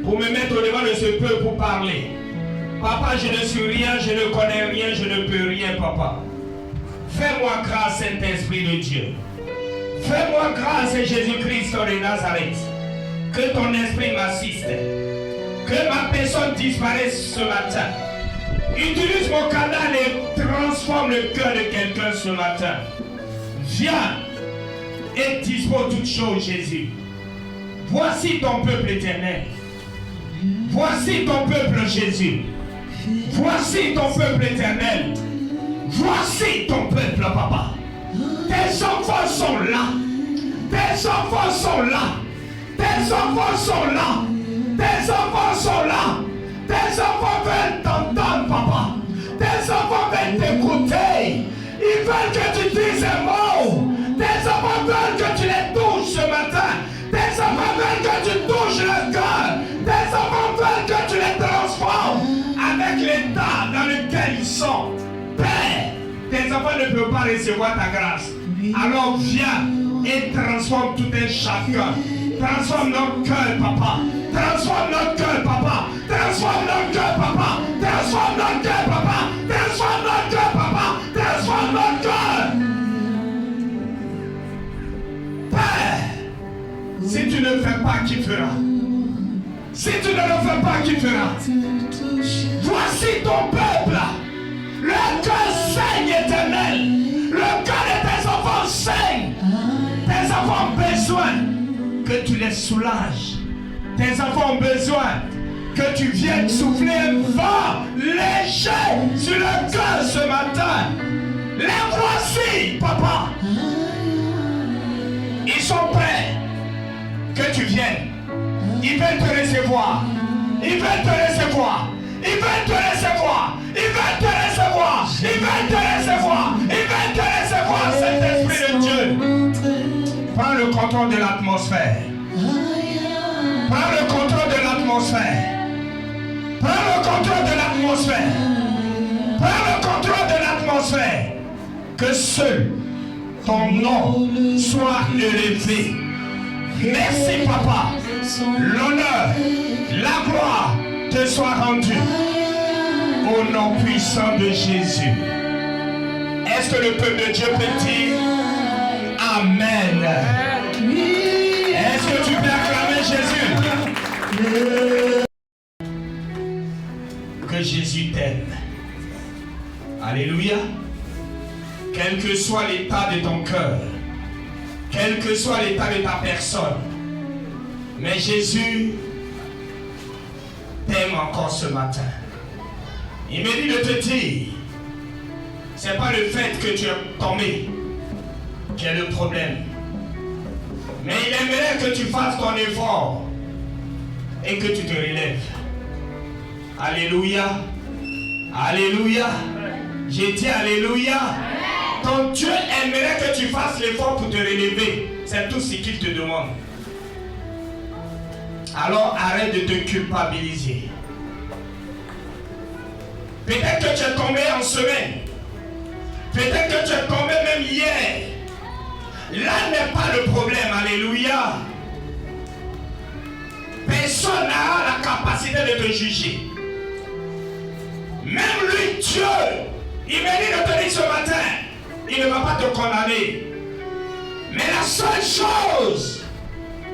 pour me mettre au devant de ce peuple pour parler. Papa, je ne suis rien, je ne connais rien, je ne peux rien, papa. Fais-moi grâce, Saint-Esprit de Dieu. Fais-moi grâce, Jésus-Christ de Nazareth. Que ton esprit m'assiste. Que ma personne disparaisse ce matin. Utilise mon canal et transforme le cœur de quelqu'un ce matin. Viens et dispose toutes choses, Jésus. Voici ton peuple éternel. Voici ton peuple, Jésus. Voici ton peuple éternel. Voici ton peuple, papa. Tes enfants sont là. Tes enfants sont là. Tes enfants sont là. Tes enfants sont là. Tes enfants veulent t'entendre, papa. Tes enfants veulent t'écouter. Ils veulent que tu dises un mot. Tes enfants veulent que tu les touches ce matin. Tes enfants veulent que tu touches le cœur. Tes enfants veulent que tu les transformes avec l'état dans lequel ils sont. Père, tes enfants ne peuvent pas recevoir ta grâce. Alors viens et transforme tout un chacun. Transforme notre cœur, papa. Transforme notre cœur, papa. Transforme notre cœur, papa. Transforme notre cœur, papa. Transforme notre cœur, papa. Transforme notre cœur. Père, si tu ne fais pas, qui fera? Si tu ne le fais pas, qui fera? Voici ton peuple. Le cœur saigne, éternel. Le cœur de tes enfants saigne. Tes enfants ont besoin que tu les soulages. Tes enfants ont besoin que tu viennes souffler un vent léger sur le cœur ce matin. Les voici, papa. Ils sont prêts que tu viennes. Ils veulent te recevoir. Ils veulent te recevoir. Ils veulent te recevoir. Ils veulent te recevoir. Ils veulent te recevoir. Ils veulent te recevoir, Saint-Esprit de Dieu. Prends le contrôle de l'atmosphère. Prends le contrôle de l'atmosphère. Prends le contrôle de l'atmosphère. Prends le contrôle de l'atmosphère. Que seul ton nom soit élevé. Merci, papa. L'honneur, la gloire te soit rendue. Au nom puissant de Jésus. Est-ce que le peuple de Dieu peut dire Amen? Est-ce que tu peux acclamer Jésus? Que Jésus t'aime. Alléluia. Quel que soit l'état de ton cœur, quel que soit l'état de ta personne, mais Jésus t'aime encore ce matin. Il me dit de te dire, c'est pas le fait que tu es tombé qui est le problème, mais il aimerait que tu fasses ton effort et que tu te relèves. Alléluia. Alléluia. J'ai dit alléluia. Ton Dieu aimerait que tu fasses l'effort pour te relever. C'est tout ce qu'il te demande. Alors arrête de te culpabiliser. Peut-être que tu es tombé en semaine. Peut-être que tu es tombé même hier. Là n'est pas le problème. Alléluia. Personne n'a la capacité de te juger. Même lui, Dieu, il m'a dit de te dire ce matin, il ne va pas te condamner. Mais la seule chose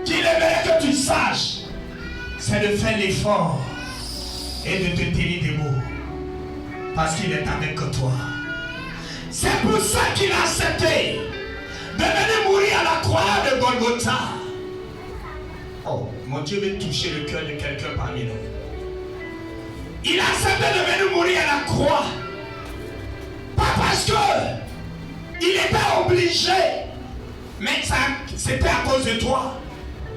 qu'il aimerait que tu saches, c'est de faire l'effort et de te tenir debout. Parce qu'il est avec toi. C'est pour ça qu'il a accepté de venir mourir à la croix de Golgotha. Oh, mon Dieu veut toucher le cœur de quelqu'un parmi nous. Il a accepté de venir mourir à la croix. Pas parce que il était obligé, mais c'était à cause de toi.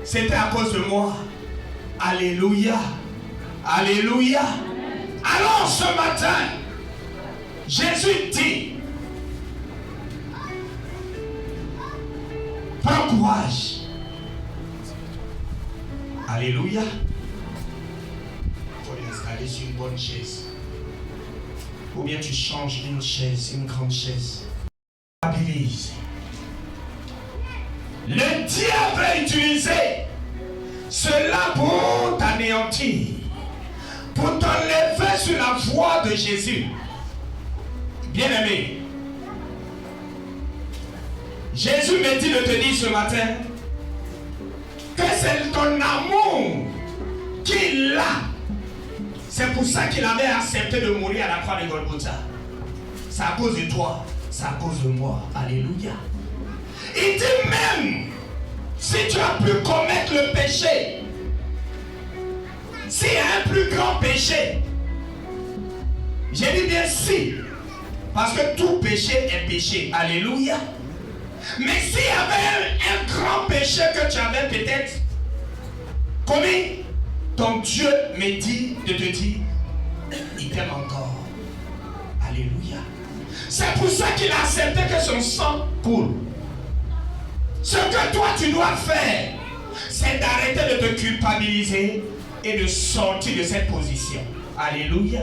C'était à cause de moi. Alléluia. Alléluia. Alors ce matin, Jésus dit, prends courage. Alléluia. Il faut l'installer sur une bonne chaise. Ou bien tu changes une chaise, une grande chaise. Stabilise. Le diable a utilisé cela pour ta t'anéantir, pour t'enlever sur la voie de Jésus. Bien-aimé, Jésus me dit de te dire ce matin que c'est ton amour qu'il a. C'est pour ça qu'il avait accepté de mourir à la croix de Golgotha. C'est à cause de toi, c'est à cause de moi. Alléluia. Il dit même, si tu as pu commettre le péché, s'il y a un plus grand péché, j'ai dit bien si, parce que tout péché est péché. Alléluia. Mais s'il y avait un grand péché que tu avais peut-être commis, ton Dieu me dit de te dire, il t'aime encore. Alléluia. C'est pour ça qu'il a accepté que son sang coule. Ce que toi tu dois faire, c'est d'arrêter de te culpabiliser et de sortir de cette position. Alléluia.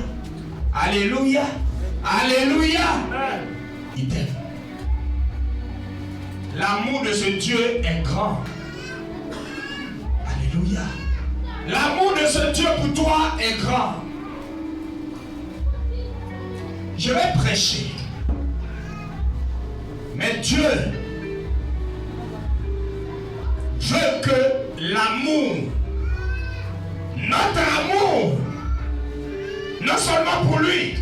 Alléluia. Alléluia. Il t'aime. L'amour de ce Dieu est grand. Alléluia. L'amour de ce Dieu pour toi est grand. Je vais prêcher. Mais Dieu veut que l'amour, notre amour, non seulement pour lui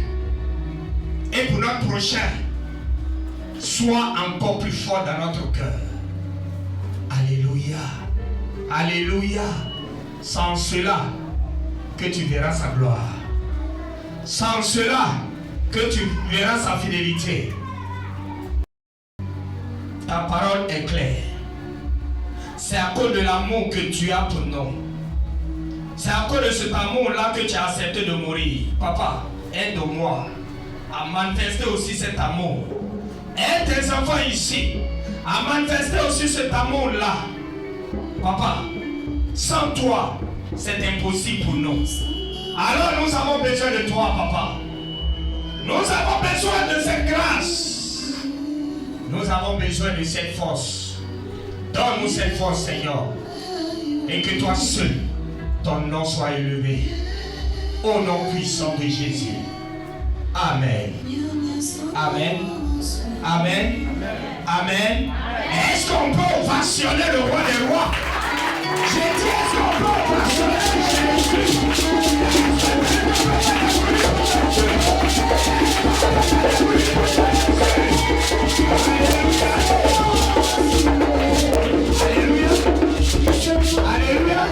et pour notre prochain, soit encore plus fort dans notre cœur. Alléluia. Alléluia. Sans cela que tu verras sa gloire. Sans cela que tu verras sa fidélité. Ta parole est claire. C'est à cause de l'amour que tu as pour nous. C'est à cause de cet amour-là que tu as accepté de mourir. Papa, aide-moi à manifester aussi cet amour. Aide tes enfants ici à manifester aussi cet amour-là. Papa, sans toi, c'est impossible pour nous. Alors nous avons besoin de toi, papa. Nous avons besoin de cette grâce. Nous avons besoin de cette force. Donne-nous cette force, Seigneur. Et que toi seul, ton nom soit élevé. Au nom puissant de Jésus. Amen. Amen. Amen. Amen. Est-ce qu'on peut ovationner le roi des rois? J'ai dit, est-ce qu'on peut ovationner Jésus? Alléluia. Alléluia.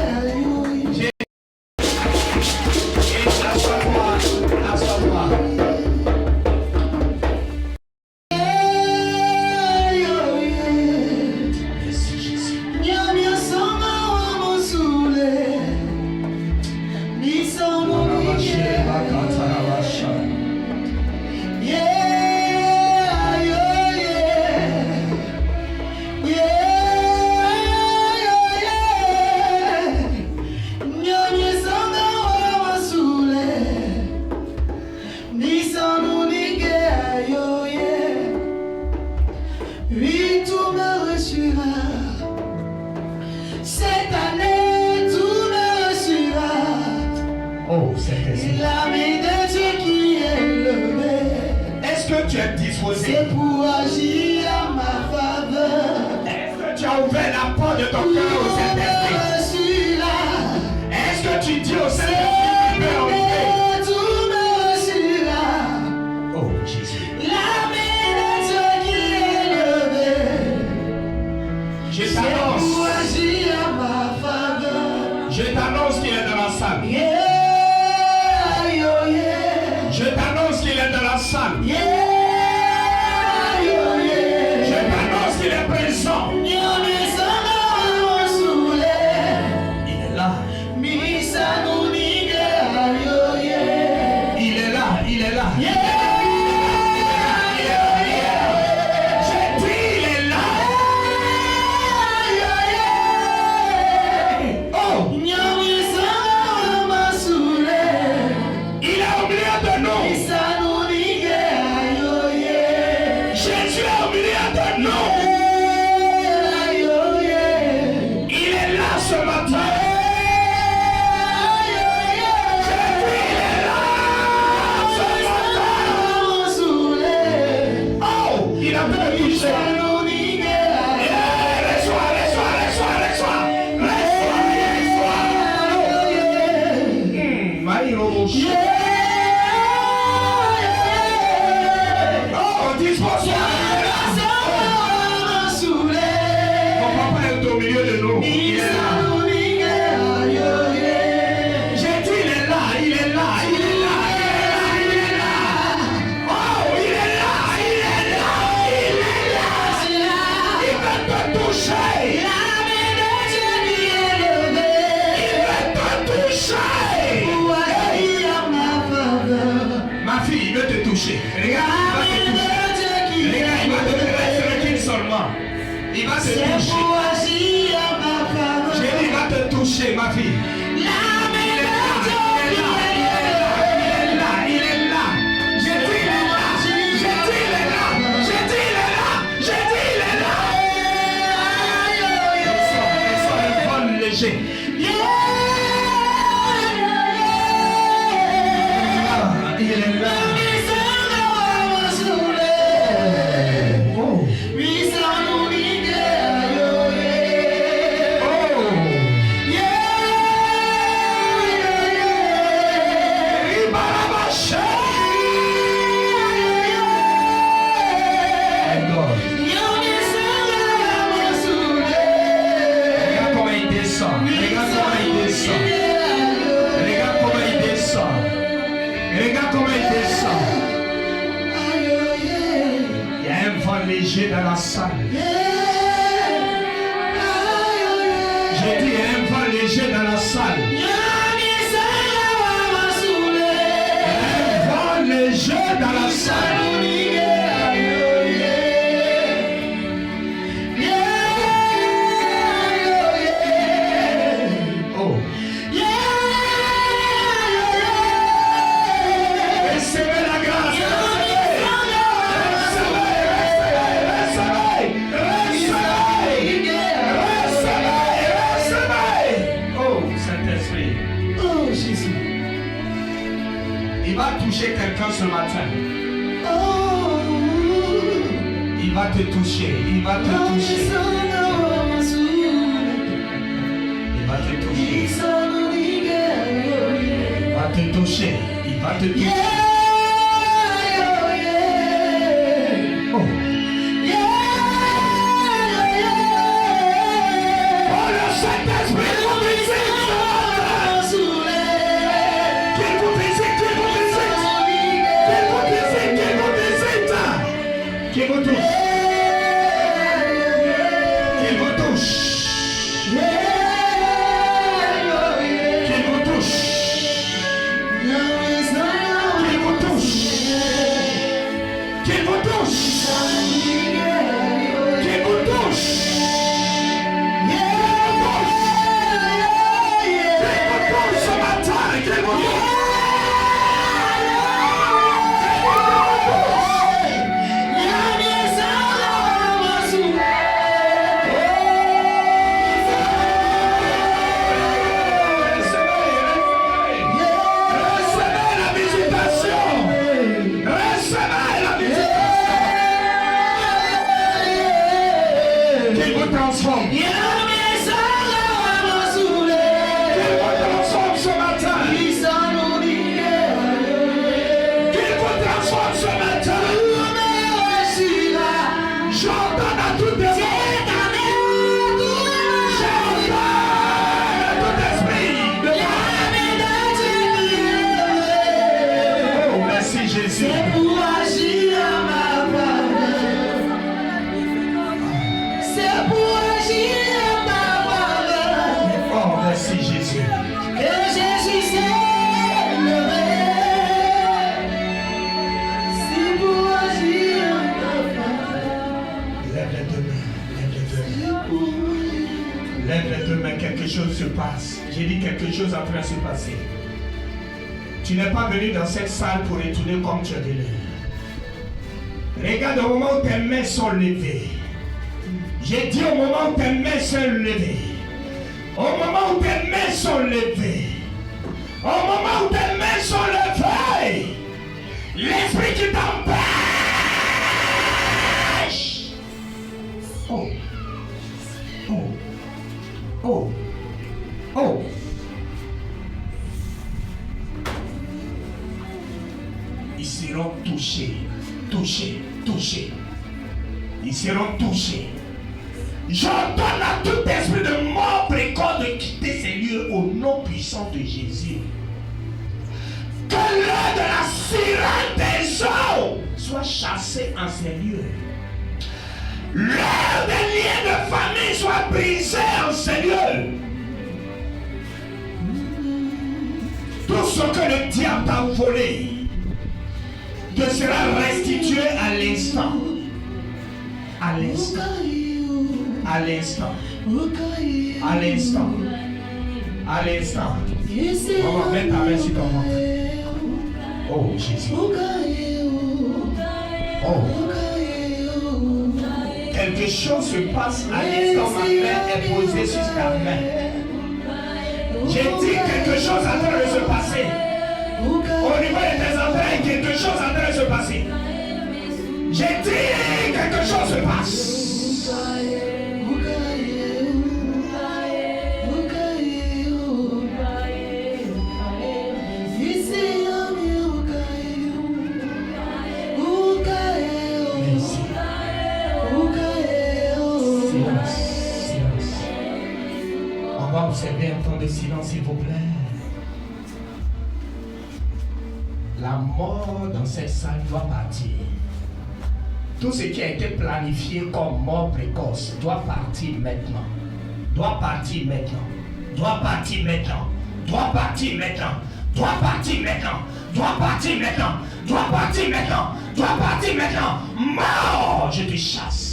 C'est pour agir à ma faveur. Est-ce que tu as ouvert la porte de ton cœur au Saint-Esprit? Est-ce que tu dis au Saint-Esprit qu'il peut entrer? Oh Jésus. La main de Dieu qui est levée. Je t'annonce. C'est pour agir à ma faveur. Je t'annonce qu'il est dans la salle. Yeah, yo, yeah. Je t'annonce qu'il est dans la salle. Yeah. Il est présent. Il est là. Il est là. Il est là. J'ai dit il est là. Oh. Il est au milieu de nous. Jésus est au milieu de nous. Ce matin, Oh, dispose-toi. Mon papa est au milieu de nous. Il est là. J'ai dit, il est là, il est là, il est là, il est là, il est là. Oh, il est là, il est là, il est là. Il va te toucher. Ma fille, il veut te toucher. Regarde, il va te toucher. Regarde, il va te toucher seulement. Il va te toucher. J'ai dit, il va te toucher, ma fille. Il est là, il est là, il est là, il est là. J'ai dit, il est là. J'ai dit, il est là. J'ai dit, il est là. J'ai dit, il est là. Descends, le vol léger. Il est là. Léger dans la salle. J'ai dit un vent léger dans la salle. Un vent léger dans la salle. Oh. Recevez la grâce. Il va toucher quelqu'un ce matin. Il va te toucher. Il va te toucher. Il va te toucher. Il va te toucher. Il va te toucher. Oh. Oh, le Saint-Esprit vous visite. Qu'il vous visite, qu'il vous visite. Qu'il vous visite, qu'il vous visite. Qu'il vous touche. Qu'il vous touche. Qu'il vous touche. Qu'il vous touche. Qu'il vous touche. Qu'il vous touche. Ce matin, qu'il vous touche. Transforme. Qu'il vous transforme ce matin. Qu'il vous transforme ce matin. J'ordonne à tout esprit. J'ordonne à tout esprit. Oh, merci Jésus. Merci Jésus. Que Jésus s'est levé. C'est pour agir en ta faveur. Lève les deux mains. Lève les deux mains. Quelque chose se passe. J'ai dit quelque chose est en train de se passer. Tu n'es pas venu dans cette salle pour étudier comme tu as venu. Regarde au moment où tes mains sont levées. J'ai dit au moment où tes mains sont levées. Au moment où tes mains sont levées, au moment où tes mains sont levées, l'esprit qui t'empêche. Oh, oh, oh, oh. touchés, touchés, touchés. Ils seront touchés. J'ordonne à tout esprit de mort précoce de quitter ces lieux au nom puissant de Jésus. Que l'heure de la sirène des eaux soit chassée en ces lieux. L'heure des liens de famille soit brisée en ces lieux. Tout ce que le diable t'a volé te sera restitué à l'instant. À l'instant. À l'instant. À l'instant. À l'instant. On va mettre ta main sur ton ventre. Oh Jésus. Oh. Quelque chose se passe à l'instant. Ma main est posée sur ta main. J'ai dit quelque chose en train de se passer. Au niveau de tes entrailles, quelque chose en train de se passer. J'ai dit quelque chose se passe. Observez un temps de silence, s'il vous plaît. La mort dans cette salle doit partir. Tout ce qui a été planifié comme mort précoce doit partir maintenant. Doit partir maintenant. Doit partir maintenant. Doit partir maintenant. Doit partir maintenant. Doit partir maintenant. Doit partir maintenant. Doit partir maintenant. Mort, je te chasse.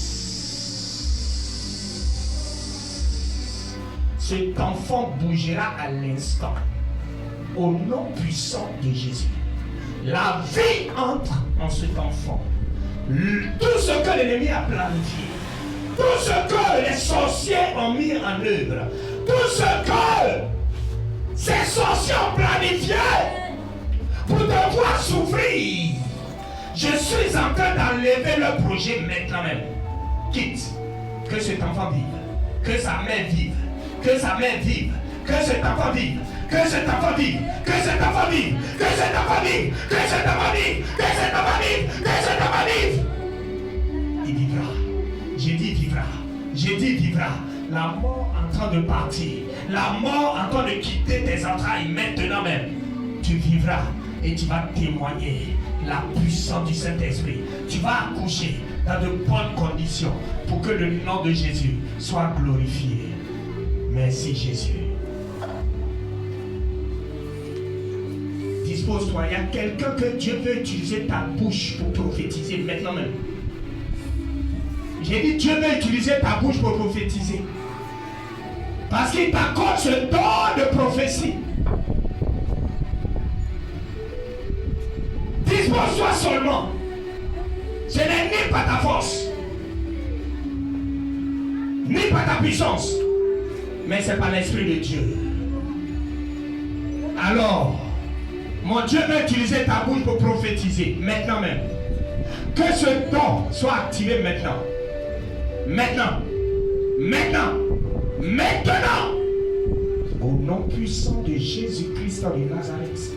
Cet enfant bougera à l'instant. Au nom puissant de Jésus. La vie entre en cet enfant. Tout ce que l'ennemi a planifié. Tout ce que les sorciers ont mis en œuvre. Tout ce que ces sorciers ont planifié pour devoir souffrir. Je suis en train d'enlever le projet maintenant même. Quitte. Que cet enfant vive. Que sa mère vive. Que sa mère vive, que cet enfant vive, que cet enfant vive, que cet enfant vive, que cet enfant vive, que cet enfant vive, que cet enfant vive, que cet enfant vive. Il vivra. J'ai dit vivra. J'ai dit vivra. La mort en train de partir, la mort en train de quitter tes entrailles maintenant même. Tu vivras et tu vas témoigner la puissance du Saint-Esprit. Tu vas accoucher dans de bonnes conditions pour que le nom de Jésus soit glorifié. Merci Jésus. Dispose-toi, il y a quelqu'un que Dieu veut utiliser ta bouche pour prophétiser maintenant même. J'ai dit Dieu veut utiliser ta bouche pour prophétiser. Parce qu'il t'accorde ce don de prophétie. Dispose-toi seulement. Ce n'est ni par ta force, ni par ta puissance, mais c'est par l'Esprit de Dieu. Alors, mon Dieu veut utiliser ta bouche pour prophétiser, maintenant même. Que ce don soit activé maintenant. Maintenant. Maintenant. Maintenant. Au nom puissant de Jésus-Christ de Nazareth.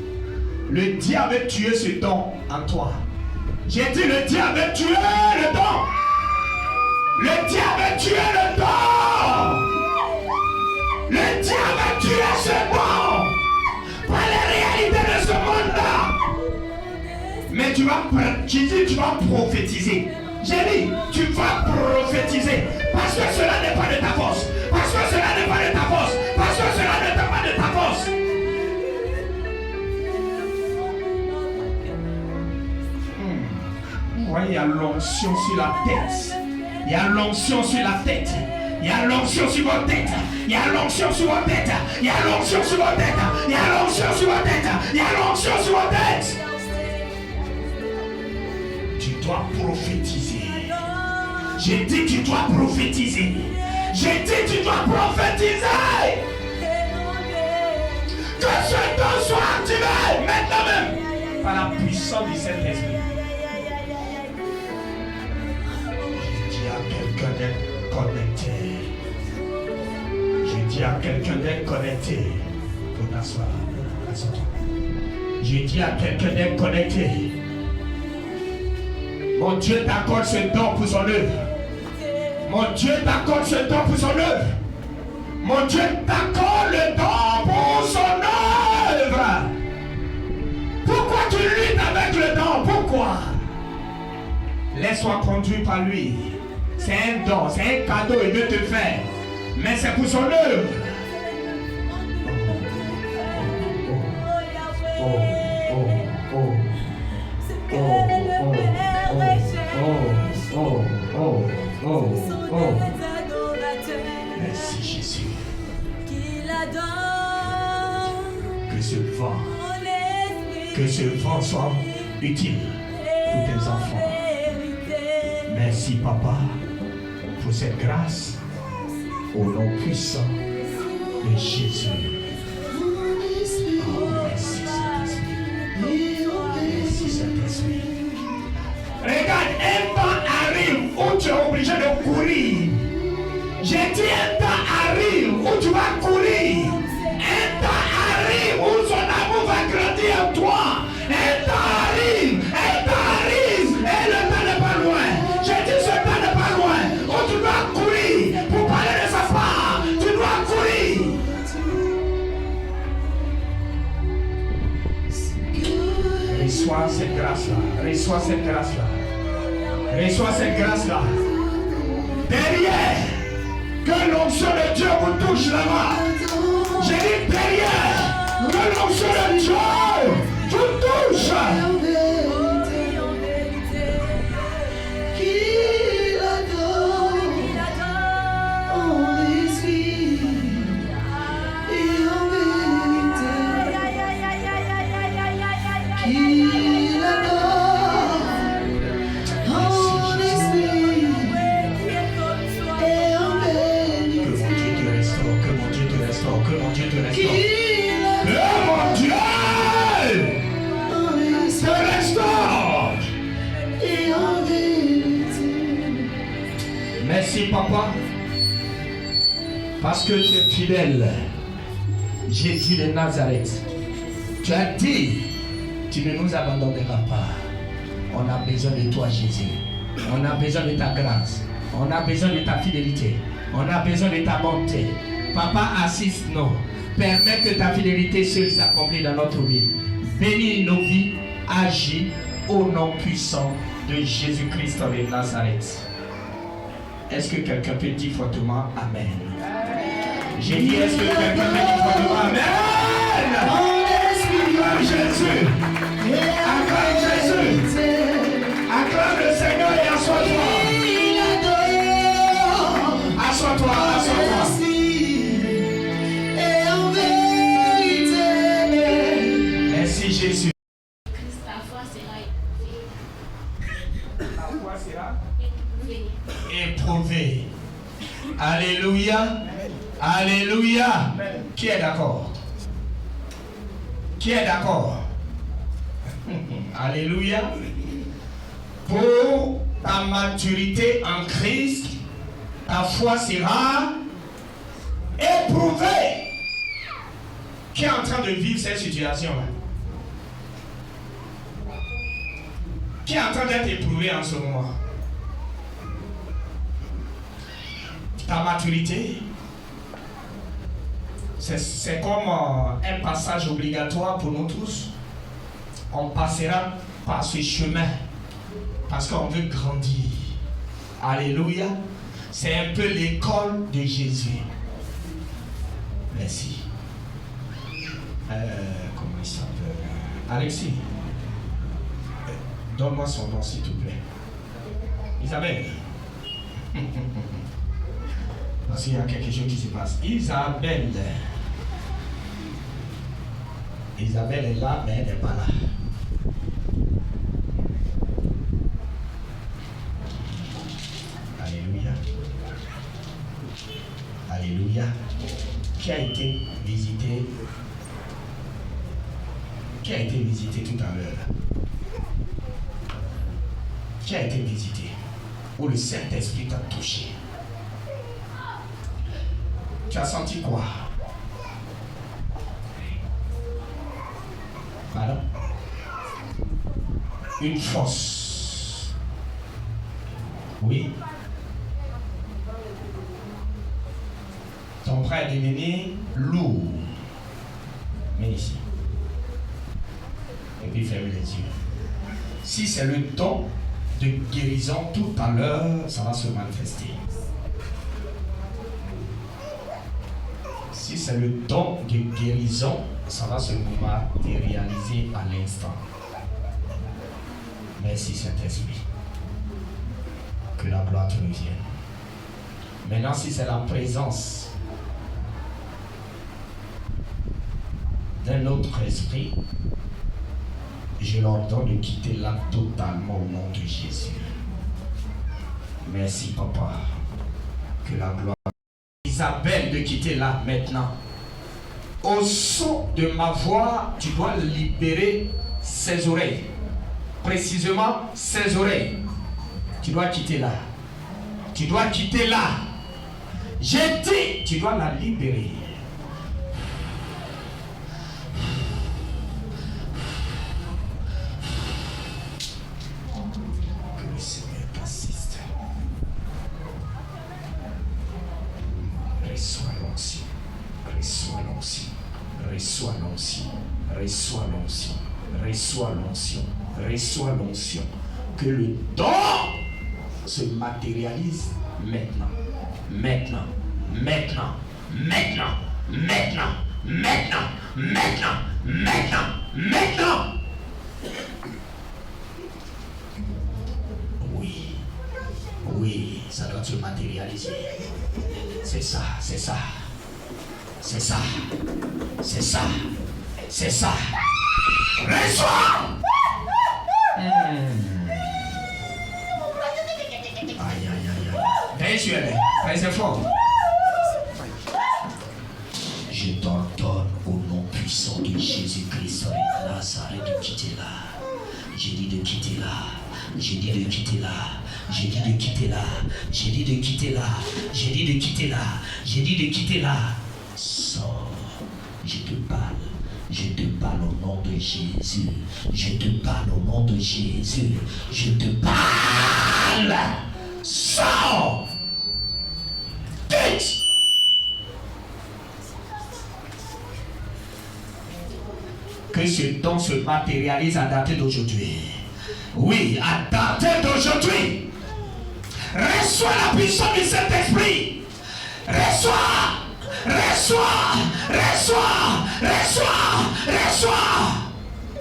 Le diable veut tuer ce don en toi. J'ai dit le diable veut tuer le don. Le diable veut tuer le don. Le diable va tuer ce don par les réalités de ce monde-là. Mais tu vas prophétiser. J'ai dit, tu vas prophétiser. Parce que cela n'est pas de ta force. Parce que cela n'est pas de ta force. Parce que cela n'est pas de ta force. Vous voyez, il y a l'onction sur la tête. Il y a l'onction sur la tête. Il y a l'onction sur votre tête. Il y a l'onction sur votre tête. Il y a l'onction sur votre tête. Il y a l'onction sur votre tête. Il y a l'onction sur votre tête. Tu dois prophétiser. J'ai dit tu dois prophétiser. J'ai dit tu dois prophétiser. Que ce don soit activé maintenant même par la puissance du Saint-Esprit. Je dis à quelqu'un d'être connecté. Je dis à quelqu'un d'être connecté. Pour t'asseoir. Je dis à quelqu'un d'être connecté. Mon Dieu t'accorde ce don pour son œuvre. Mon Dieu t'accorde ce don pour son œuvre. Mon Dieu t'accorde le don pour son œuvre. Pourquoi tu luttes avec le don? Pourquoi? Laisse-toi conduire par lui. C'est un don, c'est un cadeau il veut te faire. Mais c'est pour son œuvre. Merci Jésus. Que ce vent soit utile pour tes enfants. Merci Papa pour cette grâce au nom puissant de Jésus. Oh, merci Saint-Esprit. Merci Saint-Esprit. Regarde, un temps arrive où tu es obligé de courir. J'ai dit un temps arrive où tu vas courir. Un temps arrive où son amour va grandir en toi. Un temps arrive, et le temps n'est pas loin. J'ai dit ce temps n'est pas loin. Où tu dois courir pour parler de sa part. Tu dois courir. Reçois cette grâce-là. Reçois cette grâce-là. Reçois cette grâce-là. Derrière, que l'onction de Dieu vous touche là-bas. J'ai dit derrière, que l'onction de Dieu vous touche. Merci Papa, parce que tu es fidèle. Jésus de Nazareth, tu as dit, tu ne nous abandonneras pas. On a besoin de toi Jésus. On a besoin de ta grâce. On a besoin de ta fidélité. On a besoin de ta bonté. Papa, assiste-nous. Permets que ta fidélité seule s'accomplisse dans notre vie. Bénis nos vies. Agis au nom puissant de Jésus-Christ de Nazareth. Est-ce que quelqu'un peut dire fortement Amen? J'ai dit, est-ce que quelqu'un peut dire fortement Amen? Acclame Jésus. Acclame Jésus. Acclame le Seigneur et assois-toi. Assois-toi, assois-toi. Merci Jésus. Ta foi sera éprouvé. Alléluia. Alléluia. Qui est d'accord? Qui est d'accord? Alléluia. Pour ta maturité en Christ, ta foi sera éprouvée. Qui est en train de vivre cette situation-là? Qui est en train d'être éprouvé en ce moment? Ta maturité, c'est comme un passage obligatoire pour nous tous. On passera par ce chemin parce qu'on veut grandir. Alléluia. C'est un peu l'école de Jésus. Merci. Comment il s'appelle? Alexis. Donne-moi son nom s'il te plaît. Isabelle. Parce qu'il y a quelque chose qui se passe. Isabelle. Isabelle est là, mais elle n'est pas là. Alléluia. Alléluia. Qui a été visité? Qui a été visité tout à l'heure? Qui a été visité? Où le Saint-Esprit t'a touché? Tu as senti quoi? Pardon? Une force. Oui. Ton bras est devenu lourd. Mets ici. Et puis ferme les yeux. Si c'est le don de guérison, tout à l'heure, ça va se manifester. Si c'est le don de guérison, ça va se matérialiser à l'instant. Merci Saint-Esprit. Que la gloire te revienne. Maintenant, si c'est la présence d'un autre esprit, je l'ordonne de quitter là totalement au nom de Jésus. Merci Papa. Que la gloire. Isabelle, de quitter là maintenant. Au son de ma voix, tu dois libérer ses oreilles. Précisément ses oreilles. Tu dois quitter là. Tu dois quitter là. J'ai dit, tu dois la libérer. Que le Seigneur t'assiste. Reçois l'onction. Reçois l'onction. Reçois l'onction. Reçois l'onction. Reçois l'onction. Reçois l'onction. Que le don se matérialise maintenant. Maintenant. Maintenant. Maintenant. Maintenant. Maintenant. Maintenant. Maintenant. Maintenant. Oui. Oui, ça doit se matérialiser. C'est ça, c'est ça. C'est ça. C'est ça. C'est ça. Reçois. Aïe, aïe, aïe, aïe. Viens sur elle. Très fort. Je t'ordonne au nom puissant de Jésus-Christ de Nazareth de quitter là. J'ai dit de quitter là. J'ai dit de quitter là. J'ai dit de quitter là. J'ai dit de quitter là. J'ai dit de quitter là. J'ai dit de quitter là. Sors. Je te parle. Je te parle au nom de Jésus. Je te parle au nom de Jésus. Je te parle. Sors. Quitte. Que ce don se matérialise à dater d'aujourd'hui. Oui, à dater d'aujourd'hui. Reçois la puissance du Saint-Esprit. Reçois. Reçois. Reçois. Reçois. Reçois.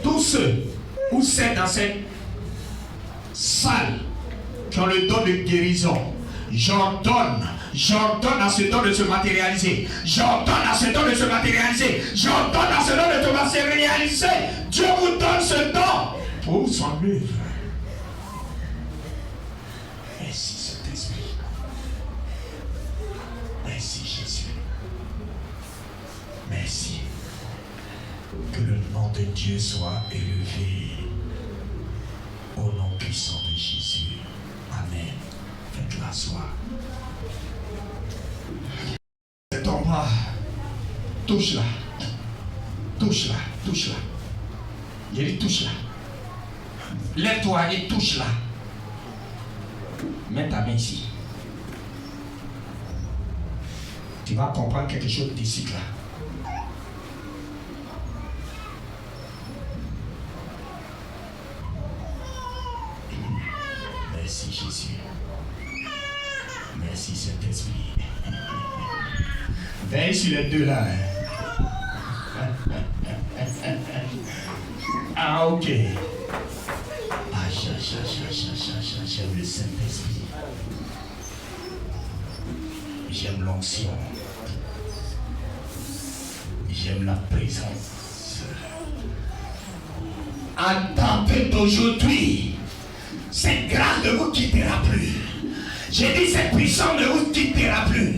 Tous ceux ou celles dans cette salle qui ont le don de guérison, j'ordonne à ce don de se matérialiser. J'ordonne à ce don de se matérialiser. J'ordonne à ce don de se matérialiser. Dieu vous donne ce don pour son œuvre. Merci Saint-Esprit. Merci Jésus. Merci. Que le nom de Dieu soit élevé au nom puissant de Jésus. Amen. Faites-la soir. C'est ton bras. Touche-la. Touche-la. Touche-la. Il dit touche-la. Lève-toi et touche-la. Mets ta main ici. Tu vas comprendre quelque chose d'ici là. Merci Jésus. Merci Saint-Esprit. Veille sur les deux là. Ah ok. Ah j'aime le Saint-Esprit. J'aime l'onction. J'aime la présence. En tant d'aujourd'hui, cette grâce ne vous quittera plus. J'ai dit cette puissance ne vous quittera plus.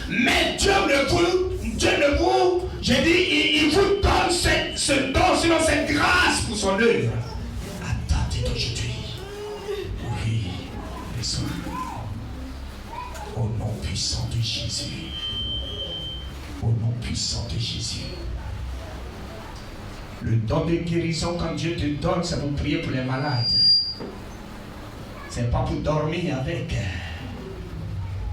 Mais Dieu ne vous, j'ai dit, il vous donne ce don, sinon cette grâce pour son œuvre. Attendez d'aujourd'hui. Oui, reçois. Au nom puissant de Jésus. Au nom puissant de Jésus. Le don de guérison, quand Dieu te donne, c'est pour prier pour les malades. C'est pas pour dormir avec.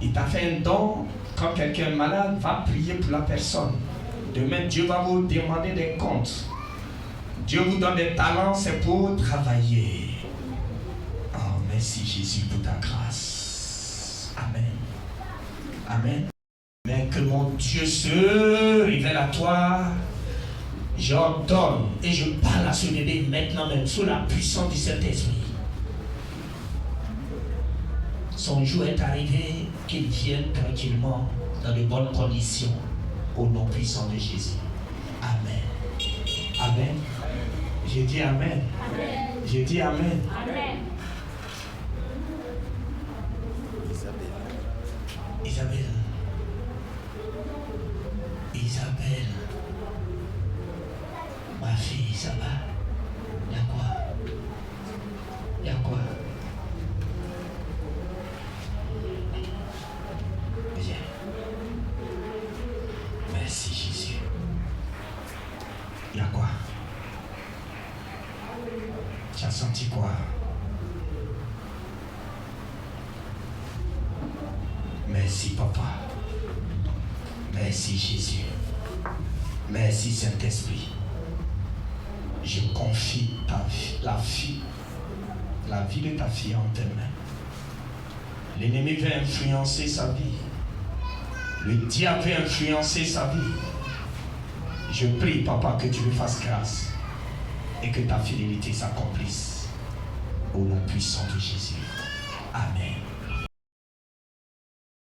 Il t'a fait un don. Quand quelqu'un est malade, va prier pour la personne. Demain, Dieu va vous demander des comptes. Dieu vous donne des talents, c'est pour travailler. Oh, merci Jésus pour ta grâce. Amen. Amen. Mais que mon Dieu se révèle à toi. J'ordonne et je parle à ce bébé maintenant même sous la puissance du Saint-Esprit. Son jour est arrivé, qu'il vienne tranquillement dans de bonnes conditions au nom puissant de Jésus. Amen. Amen. J'ai dit Amen. Amen. J'ai dit Amen. Amen. Isabelle. Isabelle. Ma fille, ça va? Y'a quoi? Y'a quoi? Viens. Merci Jésus. Y'a quoi? Tu as senti quoi? Merci Papa. Merci Jésus. Merci Saint-Esprit. Je confie la vie de ta fille en tes mains. L'ennemi veut influencer sa vie. Le diable veut influencer sa vie. Je prie, Papa, que tu lui fasses grâce et que ta fidélité s'accomplisse au nom puissant de Jésus.